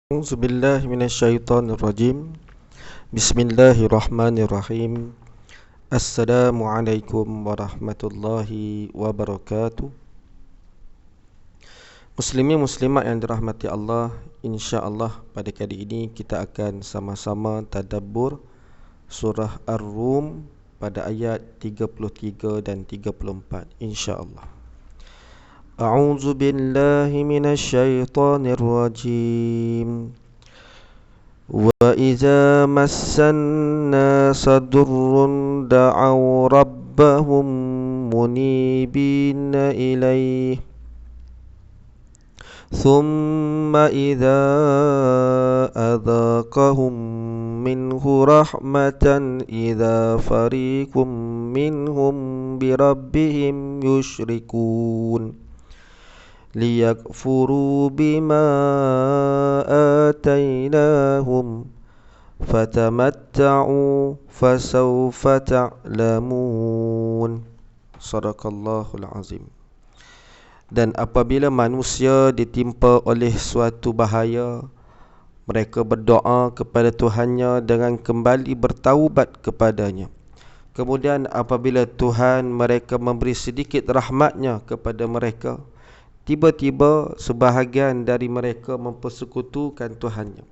A'udzubillahi minasyaitonirrajim. Bismillahirrahmanirrahim. Assalamualaikum warahmatullahi wabarakatuh. Muslimin muslimat yang dirahmati Allah, insya-Allah pada kali ini kita akan sama-sama tadabbur surah Ar-Rum pada ayat 33 dan 34 insya-Allah. A'udzu billahi minasyaitonir rajim. Wa idza massan nasa durrun da'aw rabbahum munibina ilayhi thumma idza adaqahum minhu rahmatan idza fariqum minhum birabbihim yushrikun liyakfuru bima atainahum fatamatta'u fasawfa ta'lamun. Sadaqallahul azim. Dan apabila manusia ditimpa oleh suatu bahaya, mereka berdoa kepada Tuhannya dengan kembali bertaubat kepadanya. Kemudian apabila Tuhan mereka memberi sedikit rahmatnya kepada mereka, tiba-tiba sebahagian dari mereka mempersekutukan Tuhannya.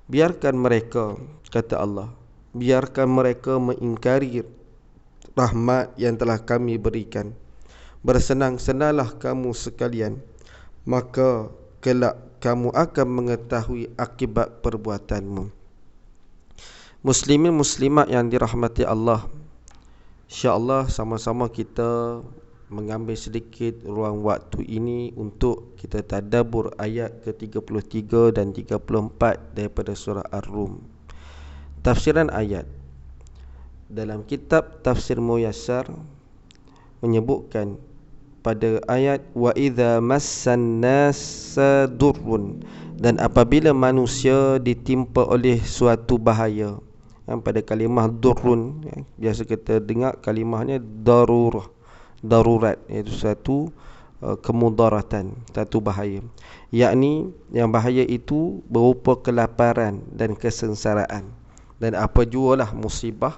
Biarkan mereka, kata Allah, biarkan mereka mengingkari rahmat yang telah kami berikan. Bersenang-senanglah kamu sekalian, maka kelak kamu akan mengetahui akibat perbuatanmu. Muslimin muslimat yang dirahmati Allah, insya-Allah sama-sama kita mengambil sedikit ruang waktu ini untuk kita tadabbur ayat ke-33 dan 34 daripada surah Ar-Rum. Tafsiran ayat dalam kitab Tafsir Muyassar menyebutkan pada ayat wa idza massan nasa durrun, dan apabila manusia ditimpa oleh suatu bahaya. Pada kalimah durrun, biasa kita dengar kalimahnya darurat, iaitu satu kemudaratan, satu bahaya, yakni yang bahaya itu berupa kelaparan dan kesengsaraan, dan apa jualah musibah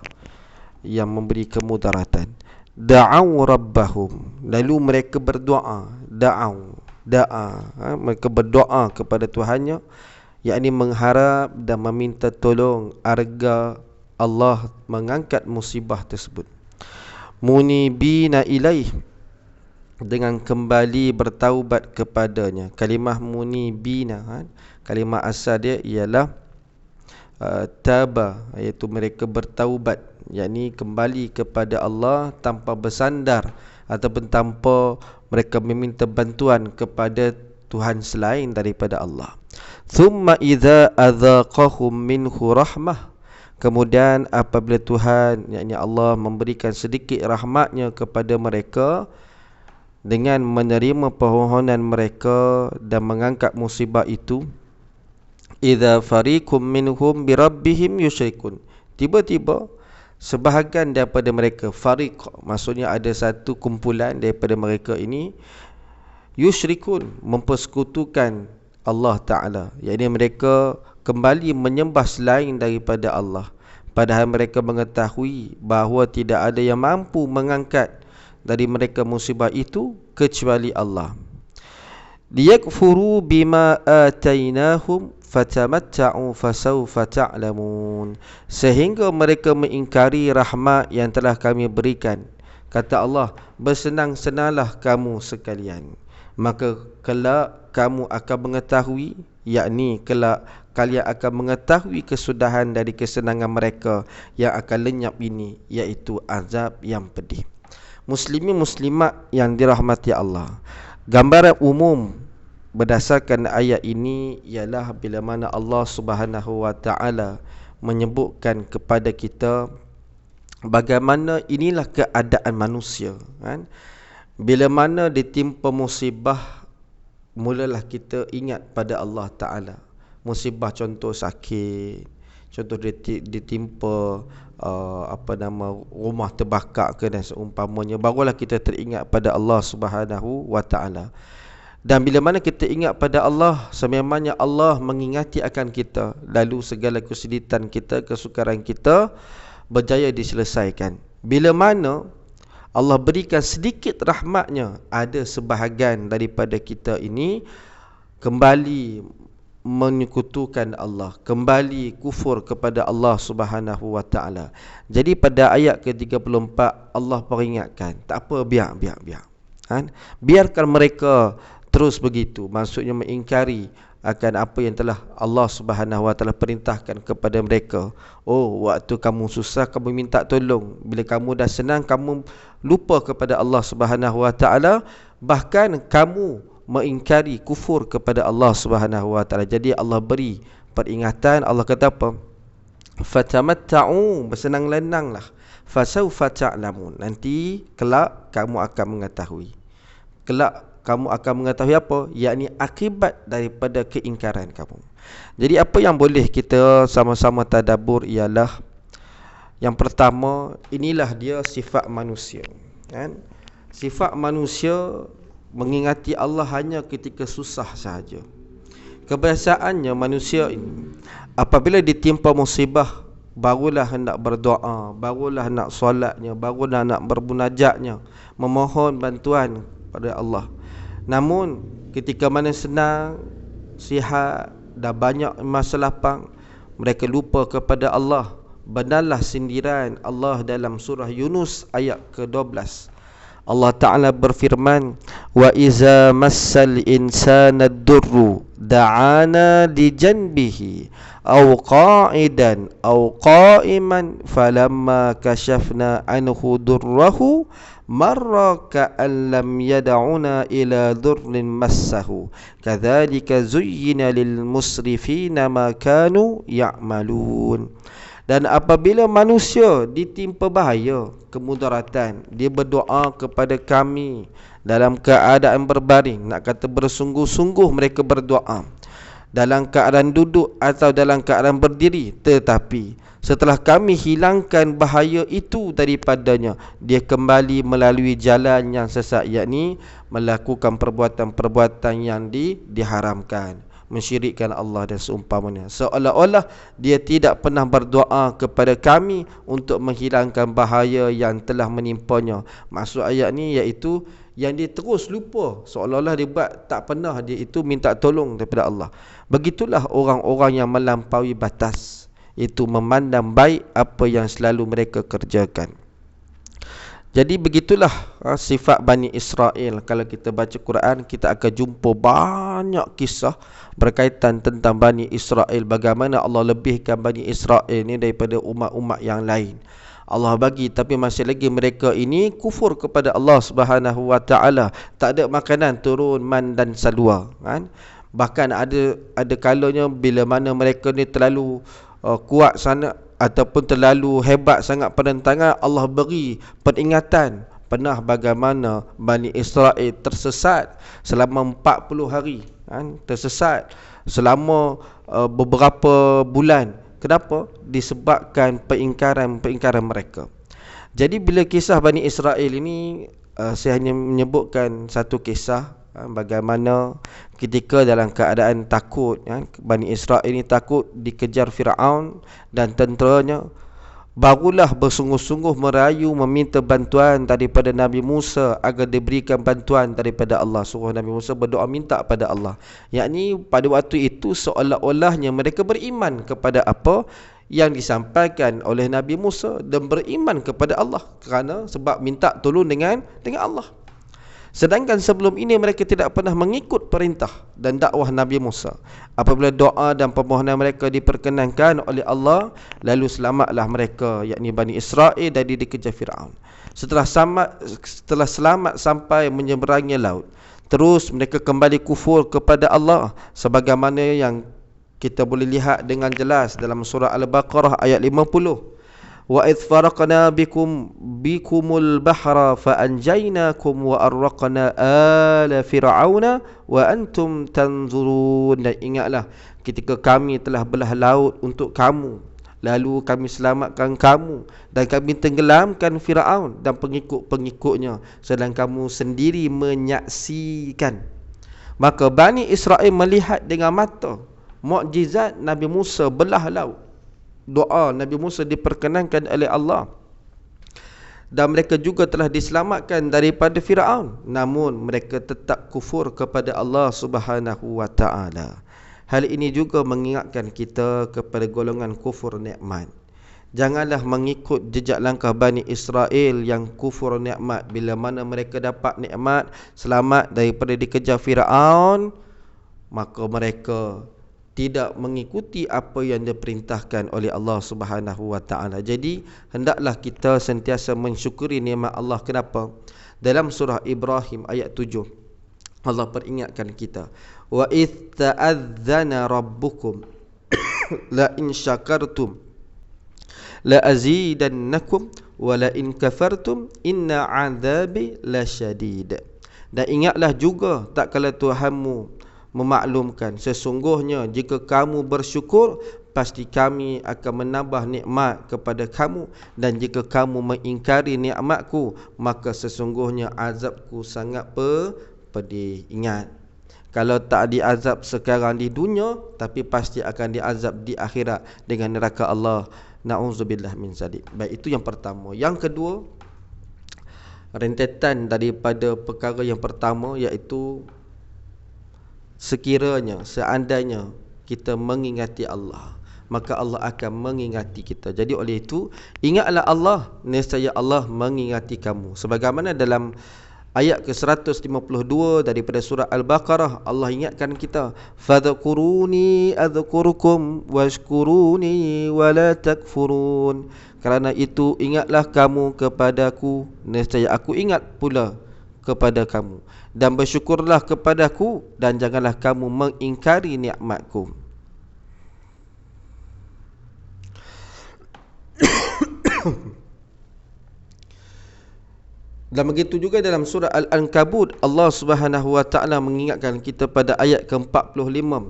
yang memberi kemudaratan. Da'aw rabbahum, lalu mereka berdoa. Mereka berdoa kepada Tuhannya, yakni mengharap dan meminta tolong agar Allah mengangkat musibah tersebut. Munibina ilaih, dengan kembali bertaubat kepadanya. Kalimah munibina, kalimah asal dia ialah taba, iaitu mereka bertaubat, yakni kembali kepada Allah tanpa bersandar ataupun tanpa mereka meminta bantuan kepada Tuhan selain daripada Allah. Thumma idza adzaqahum minhu rahmah, kemudian apabila Tuhan, yakni Allah, memberikan sedikit rahmatnya kepada mereka dengan menerima permohonan mereka dan mengangkat musibah itu, idza fariqum minhum birabbihim yusyrikun, tiba-tiba sebahagian daripada mereka, fariq maksudnya ada satu kumpulan daripada mereka ini, yusyrikun mempersekutukan Allah Ta'ala, yakni mereka kembali menyembah selain daripada Allah, padahal mereka mengetahui bahawa tidak ada yang mampu mengangkat dari mereka musibah itu kecuali Allah. Liyakfuru bima atainahum fatamatta'u fasawfa ta'lamun, sehingga mereka mengingkari rahmat yang telah kami berikan. Kata Allah, bersenang-senanglah kamu sekalian, maka kelak kamu akan mengetahui, yakni kelak kalian akan mengetahui kesudahan dari kesenangan mereka yang akan lenyap ini, iaitu azab yang pedih. Muslimin muslimat yang dirahmati Allah, gambaran umum berdasarkan ayat ini ialah bila mana Allah Subhanahu wa taala menyebutkan kepada kita bagaimana inilah keadaan manusia, kan? Bila mana ditimpa musibah, mulalah kita ingat pada Allah Ta'ala. Musibah contoh sakit, contoh ditimpa rumah terbakar ke dan seumpamanya, barulah kita teringat pada Allah Subhanahu wa taala. Dan bila mana kita ingat pada Allah, sememangnya Allah mengingati akan kita, lalu segala kesulitan kita, kesukaran kita berjaya diselesaikan. Bila mana Allah berikan sedikit rahmatnya, ada sebahagian daripada kita ini kembali menyekutukan Allah, kembali kufur kepada Allah Subhanahu wa taala. Jadi pada ayat ke-34 Allah peringatkan, tak apa, biar. Biarkan mereka terus begitu, maksudnya mengingkari akan apa yang telah Allah Subhanahu wa taala perintahkan kepada mereka. Oh, waktu kamu susah kamu minta tolong, bila kamu dah senang kamu lupa kepada Allah Subhanahu wa taala, bahkan kamu mengingkari kufur kepada Allah Subhanahu wa taala. Jadi Allah beri peringatan. Allah kata apa? Fatamatta'u, bersenang-lenanglah. Fasawfa ta'lamun, nanti kelak kamu akan mengetahui. Kelak kamu akan mengetahui apa? Yakni akibat daripada keingkaran kamu. Jadi apa yang boleh kita sama-sama tadabbur ialah, yang pertama, inilah dia sifat manusia, kan? Sifat manusia mengingati Allah hanya ketika susah sahaja. Kebiasaannya manusia ini apabila ditimpa musibah, barulah hendak berdoa, barulah nak solatnya, barulah nak bermunajatnya, memohon bantuan pada Allah. Namun ketika mana senang, sihat, dah banyak masa lapang, mereka lupa kepada Allah. Benarlah sindiran Allah dalam surah Yunus ayat ke-12. Allah Ta'ala berfirman, wa iza massal insana ad-durru da'ana li janbihi aw qa'idan aw qa'iman falamma kashafna anhu durrahu marra ka'an lam yad'una ila dhurrin massahu kadzalika zuyyina lil musrifina ma kanu ya'malun. Dan apabila manusia ditimpa bahaya, kemudaratan, dia berdoa kepada kami dalam keadaan berbaring, nak kata bersungguh-sungguh mereka berdoa, dalam keadaan duduk atau dalam keadaan berdiri, tetapi setelah kami hilangkan bahaya itu daripadanya, dia kembali melalui jalan yang sesat, yakni melakukan perbuatan-perbuatan yang diharamkan, mensyirikkan Allah dan seumpamanya, seolah-olah dia tidak pernah berdoa kepada kami untuk menghilangkan bahaya yang telah menimpanya. Maksud ayat ni iaitu yang dia terus lupa, seolah-olah dia buat tak pernah dia itu minta tolong daripada Allah. Begitulah orang-orang yang melampaui batas, itu memandang baik apa yang selalu mereka kerjakan. Jadi begitulah sifat Bani Israel. Kalau kita baca Quran, kita akan jumpa banyak kisah berkaitan tentang Bani Israel, bagaimana Allah lebihkan Bani Israel ni daripada umat-umat yang lain. Allah bagi, tapi masih lagi mereka ini kufur kepada Allah Subhanahu wa taala. Tak ada makanan turun man dan salwa, kan? Bahkan ada kalanya bila mana mereka ni terlalu kuat sana ataupun terlalu hebat sangat penentangan, Allah beri peringatan. Pernah bagaimana Bani Israel tersesat selama 40 hari, kan? Tersesat selama beberapa bulan. Kenapa? Disebabkan peingkaran mereka. Jadi bila kisah Bani Israel ini, saya hanya menyebutkan satu kisah, bagaimana ketika dalam keadaan takut, Bani Israel ini takut dikejar Firaun dan tenteranya, barulah bersungguh-sungguh merayu meminta bantuan daripada Nabi Musa agar diberikan bantuan daripada Allah. Suruh Nabi Musa berdoa minta pada Allah, yakni pada waktu itu seolah-olahnya mereka beriman kepada apa yang disampaikan oleh Nabi Musa dan beriman kepada Allah, kerana sebab minta tolong dengan Allah. Sedangkan sebelum ini mereka tidak pernah mengikut perintah dan dakwah Nabi Musa. Apabila doa dan permohonan mereka diperkenankan oleh Allah, lalu selamatlah mereka, yakni Bani Israel, dari dikejar Firaun. Setelah selamat sampai menyeberangi laut, terus mereka kembali kufur kepada Allah, sebagaimana yang kita boleh lihat dengan jelas dalam surah Al-Baqarah ayat 50. Wa idh faraqna bikumul bahra fa anjaynakum wa arraqna ala fir'auna wa antum tanzurun. Dan ingatlah ketika kami telah belah laut untuk kamu, lalu kami selamatkan kamu dan kami tenggelamkan Firaun dan pengikut-pengikutnya, sedang kamu sendiri menyaksikan. Maka Bani Israel melihat dengan mata mukjizat Nabi Musa belah laut. Doa Nabi Musa diperkenankan oleh Allah, dan mereka juga telah diselamatkan daripada Firaun, namun mereka tetap kufur kepada Allah Subhanahu wa taala. Hal ini juga mengingatkan kita kepada golongan kufur nikmat. Janganlah mengikut jejak langkah Bani Israel yang kufur nikmat. Bila mana mereka dapat nikmat, selamat daripada dikejar Firaun, maka mereka tidak mengikuti apa yang diperintahkan oleh Allah Subhanahu wa taala. Jadi hendaklah kita sentiasa mensyukuri nikmat Allah. Kenapa? Dalam surah Ibrahim ayat 7 Allah peringatkan kita, wa idh ta'adzana rabbukum la in syakartum la azidannakum wa la in kafartum inna 'adzabi lasyadid. Dan ingatlah juga tak kala Tuhanmu memaklumkan, sesungguhnya jika kamu bersyukur, pasti kami akan menambah nikmat kepada kamu, dan jika kamu mengingkari nikmatku, maka sesungguhnya azabku sangat pedih. Ingat, kalau tak diazab sekarang di dunia, tapi pasti akan diazab di akhirat dengan neraka Allah. Na'udzubillah min zalik. Baik, itu yang pertama. Yang kedua, rentetan daripada perkara yang pertama, iaitu sekiranya, seandainya kita mengingati Allah, maka Allah akan mengingati kita. Jadi oleh itu, ingatlah Allah, nescaya Allah mengingati kamu. Sebagaimana dalam ayat ke-152 daripada surah Al-Baqarah, Allah ingatkan kita, fadhkuruni adhkurukum washkuruni wala takfurun. Kerana itu ingatlah kamu kepadaku, nescaya aku ingat pula kepada kamu, dan bersyukurlah kepadaku, dan janganlah kamu mengingkari nikmatku. Dan begitu juga dalam surah Al-Ankabut, Allah Subhanahu wa taala mengingatkan kita pada ayat ke-45,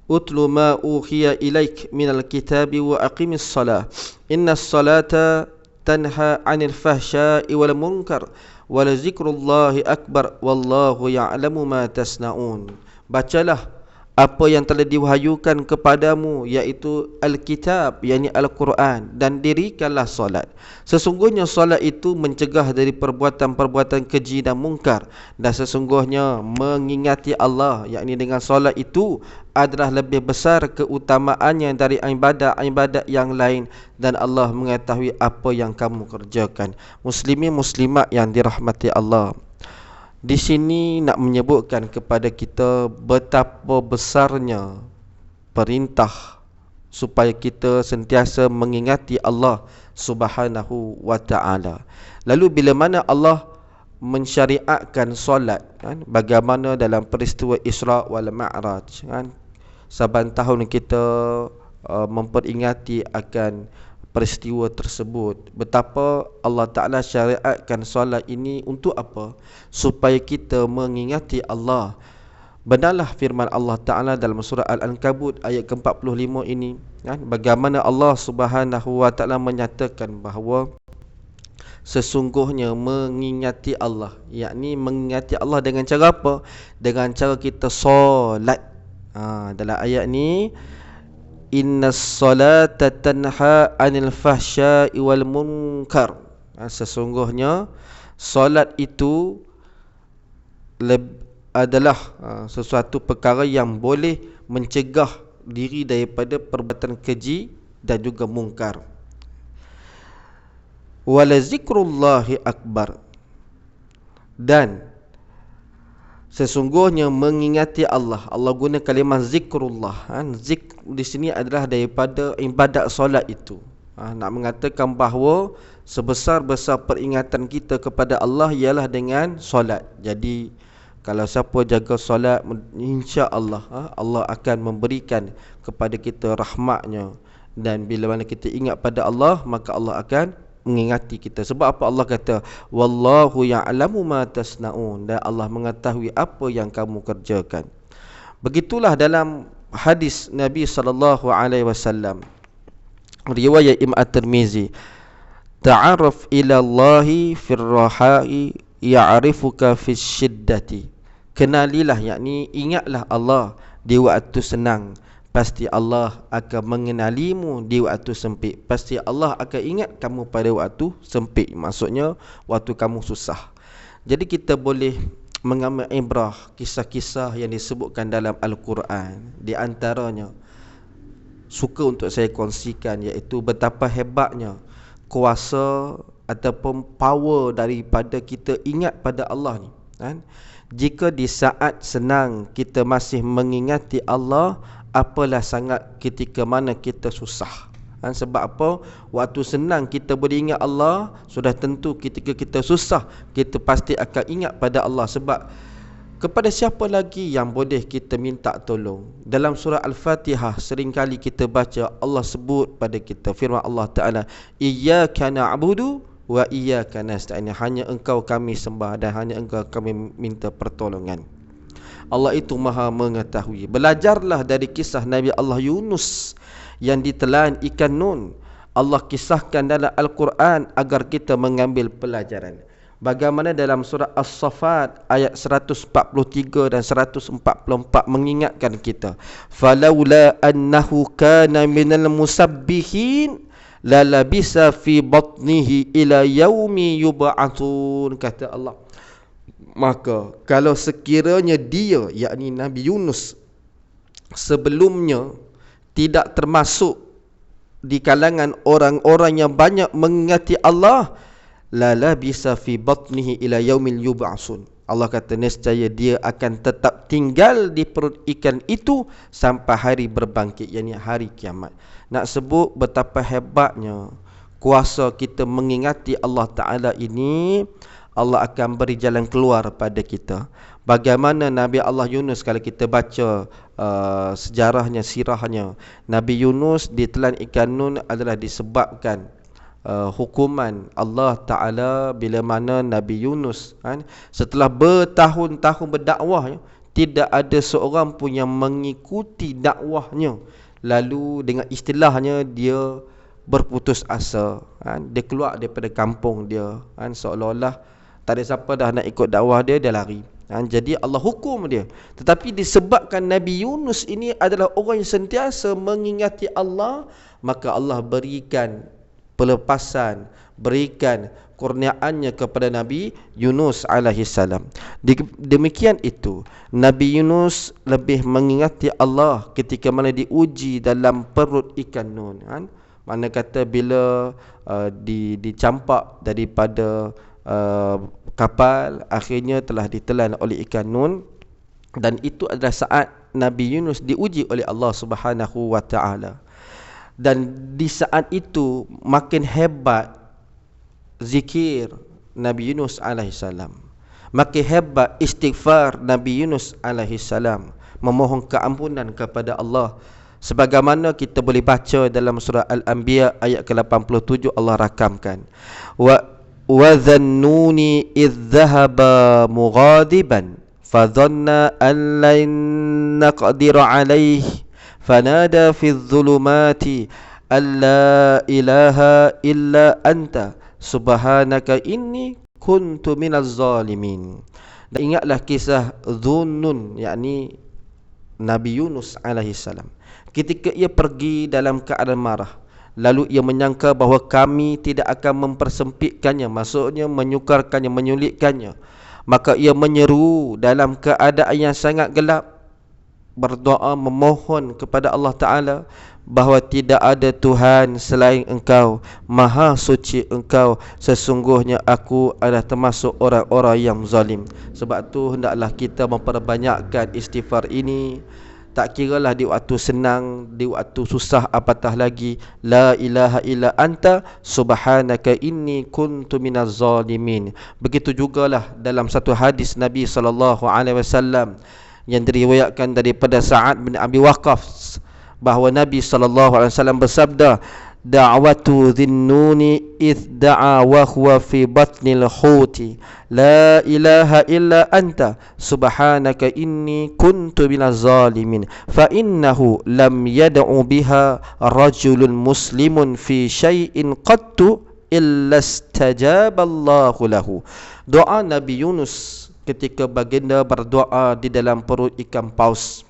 utlu ma uhiya ilaik minal kitabi wa aqimis salah innas salata tanha 'anil fahsya'i wal munkar wala zikrullahi akbar wallahu ya'lamu ma tasna'un. Bacalah apa yang telah diwahyukan kepadamu, iaitu Al-Kitab, yakni Al-Quran, dan dirikanlah solat. Sesungguhnya solat itu mencegah dari perbuatan-perbuatan keji dan mungkar, dan sesungguhnya mengingati Allah, yakni dengan solat itu, adalah lebih besar keutamaannya dari ibadat-ibadat yang lain, dan Allah mengetahui apa yang kamu kerjakan. Muslimin muslimat yang dirahmati Allah, di sini nak menyebutkan kepada kita betapa besarnya perintah supaya kita sentiasa mengingati Allah Subhanahu wa taala. Lalu bila mana Allah mensyariatkan solat, kan, bagaimana dalam peristiwa Isra wal Mi'raj, kan, saban tahun kita memperingati akan peristiwa tersebut. Betapa Allah Ta'ala syariatkan solat ini untuk apa? Supaya kita mengingati Allah. Benarlah firman Allah Ta'ala dalam surah Al-Ankabut ayat ke-45 ini, kan? Bagaimana Allah Subhanahu wa Ta'ala menyatakan bahawa sesungguhnya mengingati Allah, yakni mengingati Allah dengan cara apa? Dengan cara kita solat. Dalam ayat ni, innas salata tanha 'anil fahsya'i wal munkar. Sesungguhnya solat itu adalah sesuatu perkara yang boleh mencegah diri daripada perbuatan keji dan juga mungkar. Wala zikrullahi akbar, dan sesungguhnya mengingati Allah. Allah guna kalimah zikrullah. Zik di sini adalah daripada ibadat solat itu. Nak mengatakan bahawa sebesar-besar peringatan kita kepada Allah ialah dengan solat. Jadi kalau siapa jaga solat, insya-Allah Allah akan memberikan kepada kita rahmatnya. Dan bila mana kita ingat pada Allah, maka Allah akan mengingati kita. Sebab apa Allah kata, wallahu ya'lamu ma tasna'un, dan Allah mengetahui apa yang kamu kerjakan. Begitulah dalam hadis Nabi SAW, riwayat Imam At-Tirmizi, ta'arraf ila Allahi fir raha'i ya'rifuka fis syiddati, Kenalilah, yakni ingatlah Allah di waktu senang, pasti Allah akan mengenalimu di waktu sempit. Pasti Allah akan ingat kamu pada waktu sempit, maksudnya waktu kamu susah. Jadi kita boleh mengambil ibrah kisah-kisah yang disebutkan dalam Al-Quran. Di antaranya suka untuk saya kongsikan, iaitu betapa hebatnya kuasa ataupun power daripada kita ingat pada Allah ni, kan? Jika di saat senang kita masih mengingati Allah, apalah sangat ketika mana kita susah. Sebab apa? Waktu senang kita boleh ingat Allah, sudah tentu ketika kita susah kita pasti akan ingat pada Allah. Sebab kepada siapa lagi yang boleh kita minta tolong? Dalam surah Al-Fatihah seringkali kita baca Allah sebut pada kita, firman Allah Ta'ala, Iyyaka na'budu wa iyyaka nasta'in, hanya engkau kami sembah dan hanya engkau kami minta pertolongan. Allah itu maha mengetahui. Belajarlah dari kisah Nabi Allah Yunus yang ditelan ikan nun. Allah kisahkan dalam Al-Quran agar kita mengambil pelajaran. Bagaimana dalam surah As-Saffat ayat 143 dan 144 mengingatkan kita, falaula annahu kana minal musabbihin lalabisa fi batnihi ila yaumi yub'atsun, kata Allah. Maka kalau sekiranya dia, yakni Nabi Yunus, sebelumnya tidak termasuk di kalangan orang-orang yang banyak mengingati Allah, lalabisa fi batnihi ila yaumil yub'atsun, Allah kata nescaya dia akan tetap tinggal di perut ikan itu sampai hari berbangkit, yakni hari kiamat. Nak sebut betapa hebatnya kuasa kita mengingati Allah Ta'ala ini, Allah akan beri jalan keluar pada kita. Bagaimana Nabi Allah Yunus, kalau kita baca sejarahnya, sirahnya, Nabi Yunus ditelan ikan nun adalah disebabkan hukuman Allah Ta'ala bila mana Nabi Yunus, setelah bertahun-tahun berdakwah, tidak ada seorang pun yang mengikuti dakwahnya. Lalu dengan istilahnya dia berputus asa, dia keluar daripada kampung dia, seolah-olah tak ada siapa dah nak ikut dakwah dia, dia lari. Jadi Allah hukum dia. Tetapi disebabkan Nabi Yunus ini adalah orang yang sentiasa mengingati Allah, maka Allah berikan pelepasan, berikan kurniaannya kepada Nabi Yunus alaihissalam. Demikian itu Nabi Yunus lebih mengingati Allah ketika mana diuji dalam perut ikan nun, mana kata bila dicampak daripada kapal, akhirnya telah ditelan oleh ikan nun. Dan itu adalah saat Nabi Yunus diuji oleh Allah Subhanahu wa ta'ala. Dan di saat itu makin hebat zikir Nabi Yunus alaihissalam, makin hebat istighfar Nabi Yunus alaihissalam, memohon keampunan kepada Allah. Sebagaimana kita boleh baca dalam surah Al-Anbiya ayat ke-87, Allah rakamkan, wa dhannuni idh dhahaba mughadiban fadhanna an lan naqdir alayhi fanada fi dhulumati alla ilaha illa anta subhanaka inni kuntu minaz zalimin. Dan ingatlah kisah Dhunnun, yakni Nabi Yunus alaihissalam, ketika ia pergi dalam keadaan marah, lalu ia menyangka bahawa kami tidak akan mempersempitkannya, maksudnya menyukarkannya, menyulitkannya. Maka ia menyeru dalam keadaan yang sangat gelap, berdoa memohon kepada Allah Ta'ala bahawa tidak ada Tuhan selain Engkau, Maha suci Engkau, sesungguhnya aku adalah termasuk orang-orang yang zalim. Sebab tu hendaklah kita memperbanyakkan istighfar ini. Tak kiralah di waktu senang, di waktu susah, apatah lagi la ilaha illa anta subhanaka inni kuntu minaz zalimin. Begitu jugalah dalam satu hadis Nabi SAW yang diriwayatkan daripada Sa'ad bin Abi Waqqas, bahawa Nabi SAW bersabda, da'watu dhinnuni idh da'a wa huwa fi batnil huti la ilaha illa anta subhanaka inni kuntu minaz zalimin fa innahu lam yad'u biha rajulun muslimun fi syai'in qattu illa istajaba Allahu lahu. Doa Nabi Yunus ketika baginda berdoa di dalam perut ikan paus.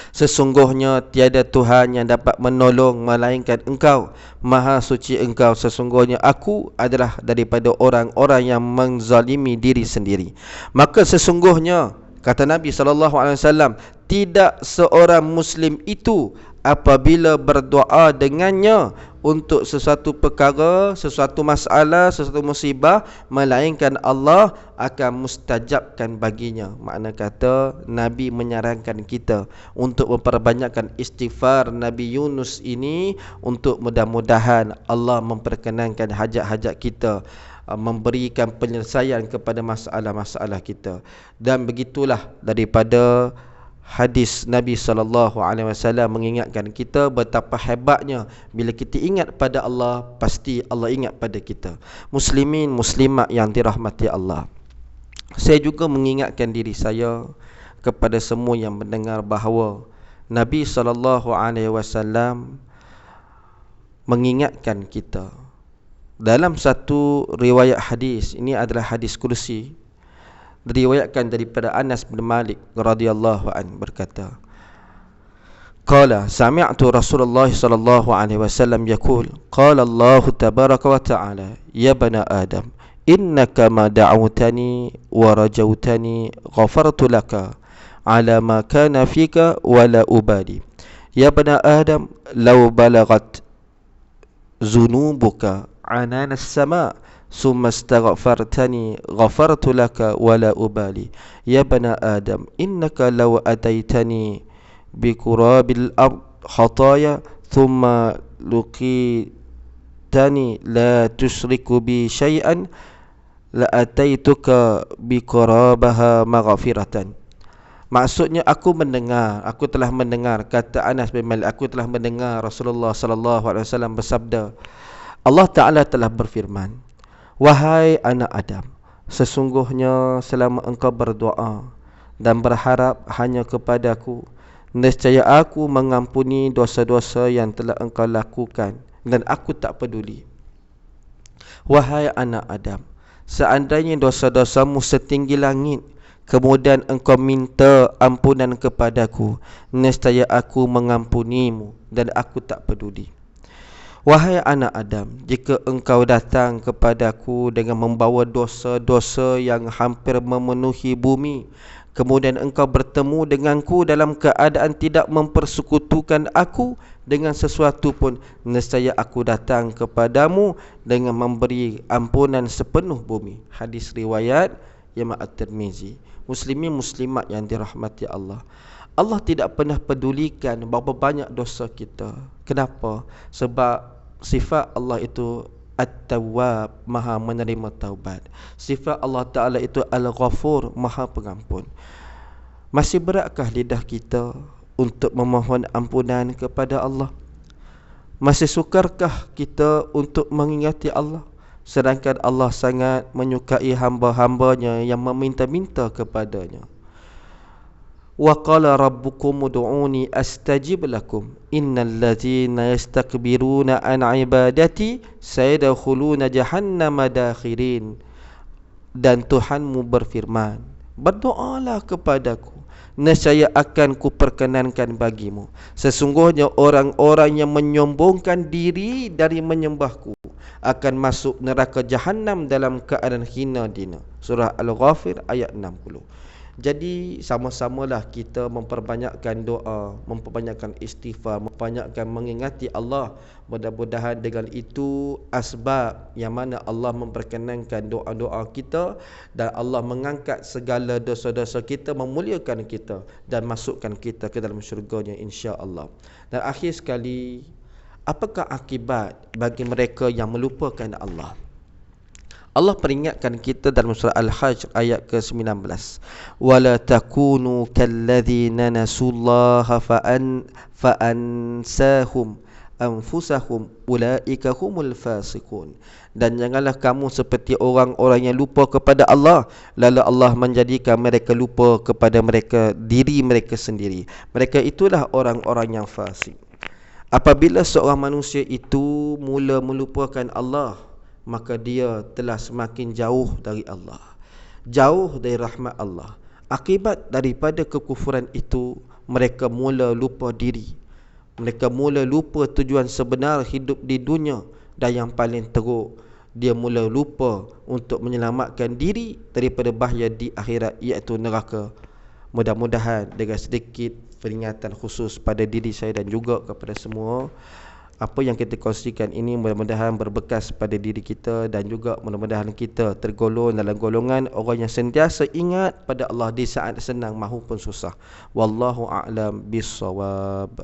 Sesungguhnya tiada Tuhan yang dapat menolong melainkan Engkau. Maha suci Engkau. Sesungguhnya aku adalah daripada orang-orang yang menzalimi diri sendiri. Maka sesungguhnya, kata Nabi SAW, tidak seorang Muslim itu apabila berdoa dengannya untuk sesuatu perkara, sesuatu masalah, sesuatu musibah, melainkan Allah akan mustajabkan baginya. Makna kata, Nabi menyarankan kita untuk memperbanyakkan istighfar Nabi Yunus ini, untuk mudah-mudahan Allah memperkenankan hajat-hajat kita, memberikan penyelesaian kepada masalah-masalah kita. Dan begitulah daripada hadis Nabi SAW mengingatkan kita betapa hebatnya bila kita ingat pada Allah, pasti Allah ingat pada kita. Muslimin, muslimat yang dirahmati Allah, saya juga mengingatkan diri saya kepada semua yang mendengar bahawa Nabi SAW mengingatkan kita dalam satu riwayat hadis. Ini adalah hadis kursi, diriwayatkan daripada Anas bin Malik radhiyallahu an, berkata, qala sami'tu Rasulullah sallallahu alaihi wasallam yaqul qala Allah tabaraka wa ta'ala ya bani Adam innaka ma da'awtani wa rajawtani ghafartu laka ala ma kana fika wa la ubali ya bani Adam law balagat zunubuka anana as-sama' ثم استغفرتني غفرت لك ولا أبالي يا ابن آدم إنك لو أتيتني بقراب الأرض خطايا ثم لقيتني لا تشرك بي شيئا لأتيتك بقرابها مغفرة. Maksudnya aku telah mendengar, kata Anas bin Malik, aku telah mendengar Rasulullah SAW bersabda, Allah Ta'ala telah berfirman, wahai anak Adam, sesungguhnya selama engkau berdoa dan berharap hanya kepadaku, nescaya aku mengampuni dosa-dosa yang telah engkau lakukan dan aku tak peduli. Wahai anak Adam, seandainya dosa-dosamu setinggi langit, kemudian engkau minta ampunan kepadaku, nescaya aku mengampunimu dan aku tak peduli. Wahai anak Adam, jika engkau datang kepadaku dengan membawa dosa-dosa yang hampir memenuhi bumi, kemudian engkau bertemu denganku dalam keadaan tidak mempersekutukan aku dengan sesuatu pun, nescaya aku datang kepadamu dengan memberi ampunan sepenuh bumi. Hadis riwayat Imam At-Tirmizi. Muslimin muslimat yang dirahmati Allah, Allah tidak pernah pedulikan berapa banyak dosa kita. Kenapa? Sebab sifat Allah itu At-Tawwab, maha menerima taubat. Sifat Allah Ta'ala itu Al-Ghafur, maha pengampun. Masih beratkah lidah kita untuk memohon ampunan kepada Allah? Masih sukarkah kita untuk mengingati Allah? Sedangkan Allah sangat menyukai hamba-hambanya yang meminta-minta kepadanya. Wa qala rabbukum ud'uni astajib lakum innal ladzina yastakbiruna an ibadati sayadkhuluna jahannama dakhirin. Dan Tuhanmu berfirman, berdoalah kepadaku, nescaya akan kuperkenankan bagimu. Sesungguhnya orang-orang yang menyombongkan diri dari menyembahku akan masuk neraka Jahannam dalam keadaan hina dina. Surah Al-Ghafir ayat 60. Jadi sama-samalah kita memperbanyakkan doa, memperbanyakkan istighfar, memperbanyakkan mengingati Allah. Mudah-mudahan dengan itu asbab yang mana Allah memperkenankan doa-doa kita, dan Allah mengangkat segala dosa-dosa kita, memuliakan kita dan masukkan kita ke dalam syurganya insya-Allah. Dan akhir sekali, apakah akibat bagi mereka yang melupakan Allah? Allah peringatkan kita dalam surah Al-Hajj ayat ke-19. Wala takunu kalladzina nasullaha fa'ansahum anfusahum ulaika humul fasiqun. Dan janganlah kamu seperti orang-orang yang lupa kepada Allah, lalu Allah menjadikan mereka lupa kepada diri mereka sendiri. Mereka itulah orang-orang yang fasik. Apabila seorang manusia itu mula melupakan Allah, maka dia telah semakin jauh dari Allah. jauh dari rahmat Allah. Akibat daripada kekufuran itu, mereka mula lupa diri. Mereka mula lupa tujuan sebenar hidup di dunia. Dan yang paling teruk, dia mula lupa untuk menyelamatkan diri daripada bahaya di akhirat, iaitu neraka. Mudah-mudahan dengan sedikit peringatan khusus pada diri saya dan juga kepada semua, apa yang kita kongsikan ini mudah-mudahan berbekas pada diri kita, dan juga mudah-mudahan kita tergolong dalam golongan orang yang sentiasa ingat pada Allah di saat senang maupun susah. Wallahu a'lam bissawab.